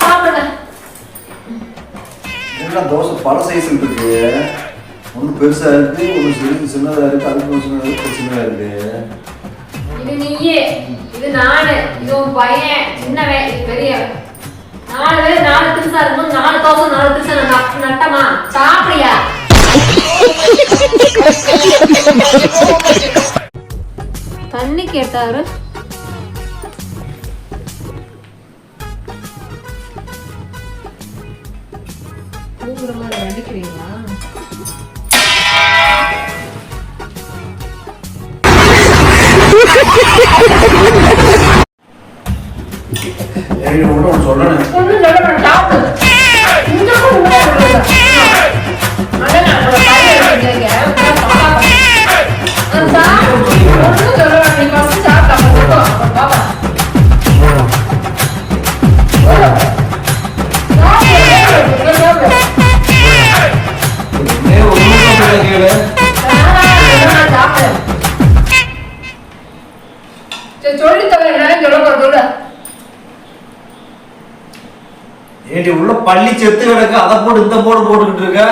சாப்பிடுங்க. என்ன தோசை பல சைஸ் இருக்கு. ஒன்று பெருசா இருக்கு, ஒன்று சின்னதா இருக்கு, அதுக்கு ஒரு சின்னதா இருக்கு. இது நீயே, இது நானு, இது உன் பையன், சின்னவன், இது பெரியவன். 4 பேர் 4 திருசா இருக்கும்போது 4 தோசை 4 திருசா நட்டமா? சாப்பிடியா? தண்ணி கேட்டாரு. ஊங்குற மாதிரி அடிக்கிறீங்களா? ஏடி உள்ள பள்ளி செத்து கிடக்கு, அதை போட்டு இந்த போடு போட்டுக்கிட்டு இருக்க.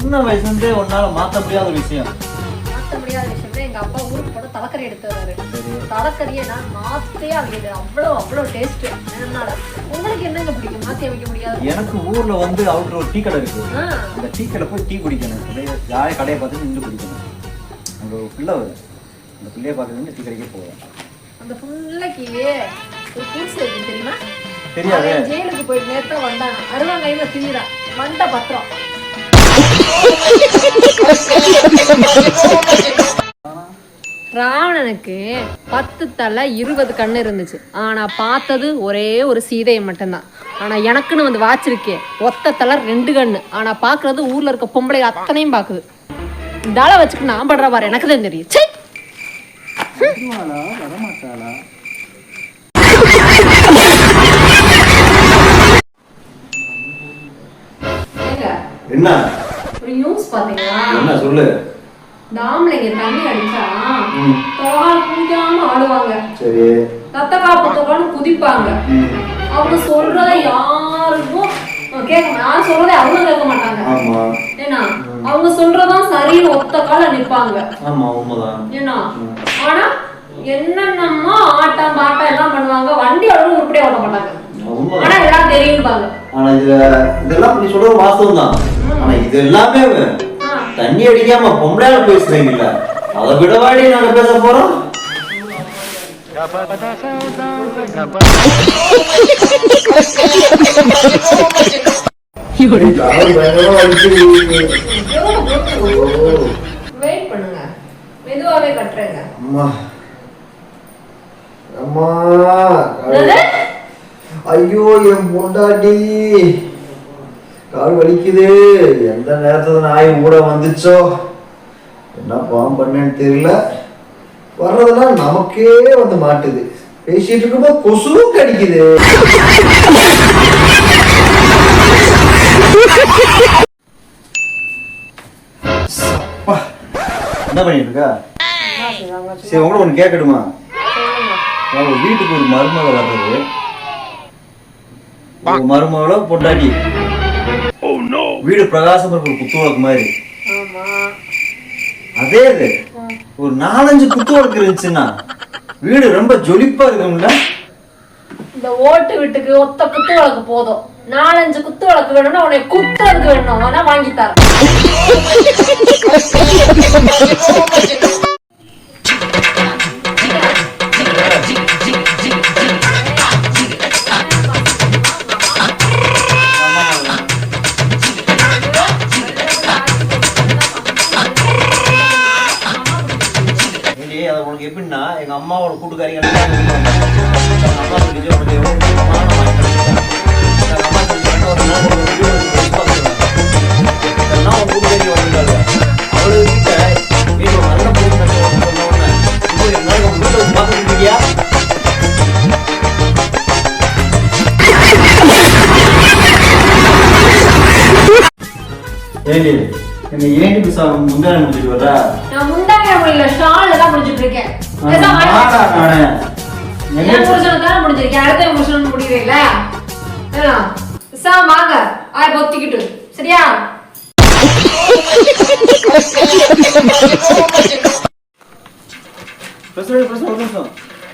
சின்ன வயசுல உன்னால மாத்த முடியாத விஷயம். எங்க அப்பா ஊருக்கு போட தலைக்கறி எடுத்து வராரு. தலைக்கறியை நான் மாத்தே ஆகிடுது. அவ்வளோ டேஸ்ட். உங்களுக்கு என்னங்க பிடிக்கும்? மாத்தி அமைக்க முடியாது. எனக்கு ஊர்ல அவுட்ல ஒரு டீ கடை இருக்கு. அந்த டீ கடை போய் டீ குடிக்கணும். யாரையும் கடையை பார்த்து நின்று குடிக்கணும். அங்க ஒரு பிள்ளை வருது. அந்த பிள்ளைய பார்த்து டீ கடைக்கே போவேன். அந்த பிள்ளைக்கு ஒரு புதுசு இருக்கு தெரியுமா? தெரியாது. ஜெயிலுக்கு போய் நேரத்தை வந்தாங்க. அருவாங்கையில திணிடா வண்ட பத்திரம். ராவணனுக்கு 10 தலை 20 கண்ணு இருந்துச்சு. ஆனா பார்த்தது ஒரே ஒரு சீதையை மட்டும்தான். ஆனா எனக்குன்னு வாச்சிருக்கே ஒத்த தலை 2 கண்ணு. ஆனா பாக்குறது ஊர்ல இருக்க பொம்பளை அத்தனையும் பாக்குது. இந்த ஆளை வச்சுட்டு நான் படுற பாரு எனக்கு தான் தெரியும். என்ன ஒரு நியூஸ் பாத்தீங்களா? என்ன சொல்லு. ஆம்பளைங்க தண்ணி அடிச்சா தொகால் குடிக்காம ஆடுவாங்க. சரி. தத்த காப்பு தொகான்னு குதிப்பாங்க. அவங்க சொல்றத யாருக்கும் கேட்க, நான் சொல்றதை அவங்க கேட்க மாட்டாங்க. ஏன்னா அவங்க சொல்றதான் சரின்னு ஒத்த கால நிப்பாங்க. ஏன்னா ஆனா என்னென்னமோ ஆட்டம் பாட்டம் எல்லாம் பண்ணுவாங்க. வண்டி அளவு உருப்படியா ஓட்ட மாட்டாங்க. ஆனா எல்லாம் தெரியும்பாங்க. ஆனா இதெல்லாம் நீ சொல்றது வாஸ்தவம் தான். ஆனா இது எல்லாமே தண்ணி அடிக்காம பொம்பளையால பேசுறீங்கல்ல, அதை விடவாடி நாங்க பேச போறோம். வெயிட் பண்ணுங்க, மெதுவாவே கட்டுறேங்க. அம்மா அம்மா, ஐயோ என் பொண்டாட்டி கால் வலிக்குது. எந்த நேரத்துல நாய் கூட வந்துச்சோ, என்ன பாவம் பண்ணேன்னு தெரியல. வர்றதெல்லாம் நமக்கே மாட்டுது. பேசிட்டு இருக்கும்போது கொசுவும் கடிக்குது. என்ன பண்ணிட்டு இருக்கா? சரி, உங்களை ஒண்ணு கேட்கணுமா? வீட்டுக்கு ஒரு மருமக வர்றது, மருமகளோ பொண்டாட்டி, வீடு பிரகாசம் ஒரு குத்துவிளக்கு மாதிரி. அதே இது ஒரு 4-5 குத்துவிளக்கு இருந்துச்சுன்னா வீடு ரொம்ப ஜொலிப்பா இருக்கும்ல. இந்த ஓட்டு வீட்டுக்கு ஒத்த குத்துவிளக்கு போதும். 4-5 குத்துவிளக்கு வேணும்னா உன்னை குத்துறதுக்கு வேணும். வேணா வாங்கி தரேன். எப்படின்னா எங்க அம்மாவோட கூட்டுக்காரிங்க முந்தானை முடிச்சுட்டு வரா? நான் முந்தானை முடியல, ஷால்ல தான் முடிஞ்சிட்டு இருக்கேன். என் புருஷனுக்கு தான் முடிஞ்சிருக்கேன், அடுத்த புருஷனுக்கு முடியல. வாங்க ஆய் பொத்திக்கிட்டு சரியா?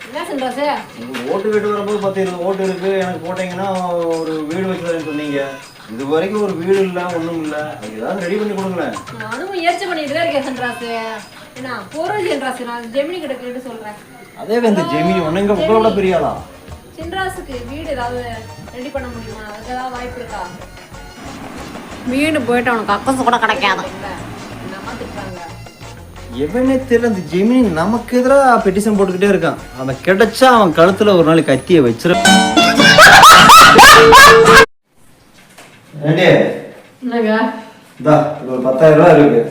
என்ன சொல்றாசே? ஓட்டு வீடு வரும்போது 10-20 ஓட்டு இருக்கு, எனக்கு போட்டீங்கன்னா ஒரு வீடு வச்சு தரேன்னு சொன்னீங்க. இது வரைக்கும் ஒரு வீடு இல்ல, ஒண்ணும் இல்ல. அது ஏதாவது ரெடி பண்ணி கொடுங்களேன். நானும் முயற்சி பண்ணிட்டு தான் இருக்கேன் சென்றாசு. என்ன பொருள் சென்றாசு, நான் ஜெமினி கிட்ட கேட்டு சொல்றேன். அதே வந்து ஜெமினி ஒண்ணுங்க உங்களோட பெரிய ஆளா? சென்றாசுக்கு வீடு ஏதாவது ரெடி பண்ண முடியுமா? அதுக்கு ஏதாவது வாய்ப்பு இருக்கா? வீடு போயிட்டு அவனுக்கு அக்கசு கூட கிடைக்காது. என்னமா திட்டுறாங்க? எவனே தெரியல, இந்த ஜெமினி நமக்கு எதிராக பெட்டிஷன் போட்டுக்கிட்டே இருக்கான். அவன் கிடைச்சா அவன் கழுத்துல ஒரு நாளைக்கு கத்தியை வச்சிரு. என்னங்க? இதா இது ஒரு 10,000 ரூபாய் இருக்கு.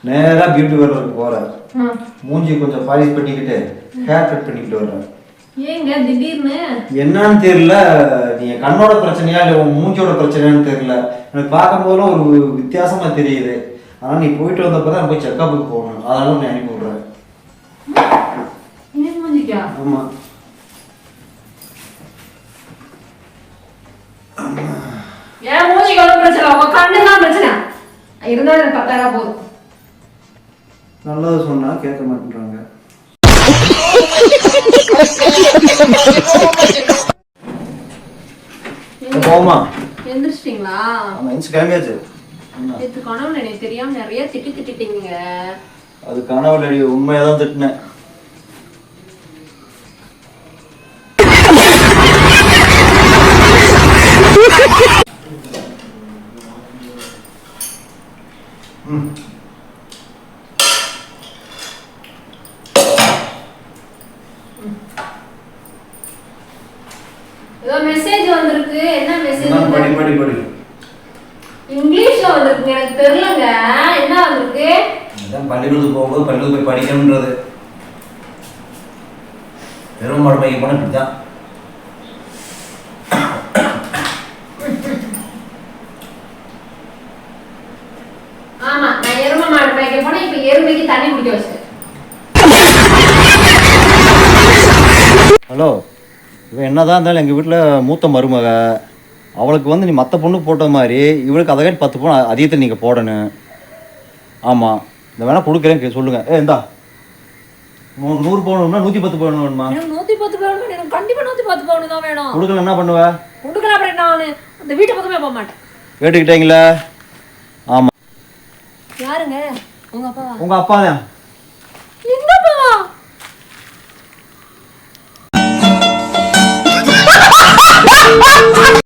நேரா பியூட்டி பார்லருக்கு போறேன். மூஞ்சி கொஞ்சம் பாலிஷ் பண்ணிக்கிட்டு ஹேர் கட் பண்ணிக்கிட்டு வர்றேன். ஏங்க திடீர்னு? என்னன்னு தெரியல, நீ கண்ணோட பிரச்சனையா இல்லை உன் மூஞ்சியோட பிரச்சனையான்னு தெரியல. எனக்கு பார்க்கும் போதும் ஒரு வித்தியாசமா தெரியுது. ஆனா நீ போயிட்டு வந்தப்பதான் போய் செக்கப்புக்கு போகணும், அதனால நான் அனுப்பி விடுறேன். ஆமா ஏன் மூஞ்சிக்கு ஒன்றும் பிரச்சனை, உங்க கண்ணு தான் பிரச்சனை. இருந்தாலும் எனக்கு 10,000 போதும். நல்லது சொன்னா கேட்க மாட்டேன்றாங்க. போமா எந்திரிச்சிட்டீங்களா? ஆமா எந்திரிச்சு கிளம்பியாச்சு. நேற்று கனவுல எனக்கு தெரியாம நிறைய திட்டிட்டீங்க. அது கனவுல உண்மையாதான் திட்டினேன். ஏதோ மெசேஜ் வந்திருக்கு. என்ன மெசேஜ்? படி இங்கிலீஷ்ல வந்திருக்கு, எனக்கு தெரியலங்க. என்ன வந்திருக்கு? அதான் பள்ளிக்கூடத்துக்கு போகும்போது பள்ளிக்கூட போய் படிக்கணும்ன்றது. பெருமாள் பைக்கு போன இப்படிதான். ஆமா, நான் எருமை மாடு பைக்க போனேன், இப்ப எருமைக்கு தண்ணி குடிக்க வச்சேன். ஹலோ, இவன் என்னதான் இருந்தாலும் எங்கள் வீட்டில் மூத்த மருமக. அவளுக்கு வந்து நீ மற்ற பொண்ணுக்கு போட்ட மாதிரி இவளுக்கு அதை கேட்டு 10 பவுன் அதிகத்தில் நீங்கள் போடணும். ஆமாம், இந்த வேணால் கொடுக்குறேன் சொல்லுங்கள். இந்தா 100 பவுன் வேணுமா 110 பவுன் வேணுமா? 110 பவுன் வேணும், கண்டிப்பாக 110 பவுன் தான் வேணும். கொடுக்கல என்ன பண்ணுவேன்? கொடுக்கல அப்புறம் நான் அந்த வீட்டு பக்கமே போக மாட்டேன். கேட்டுக்கிட்டீங்களா? ஆமாம். யாருங்க? உங்கள் அப்பா? உங்கள் அப்பா தான்.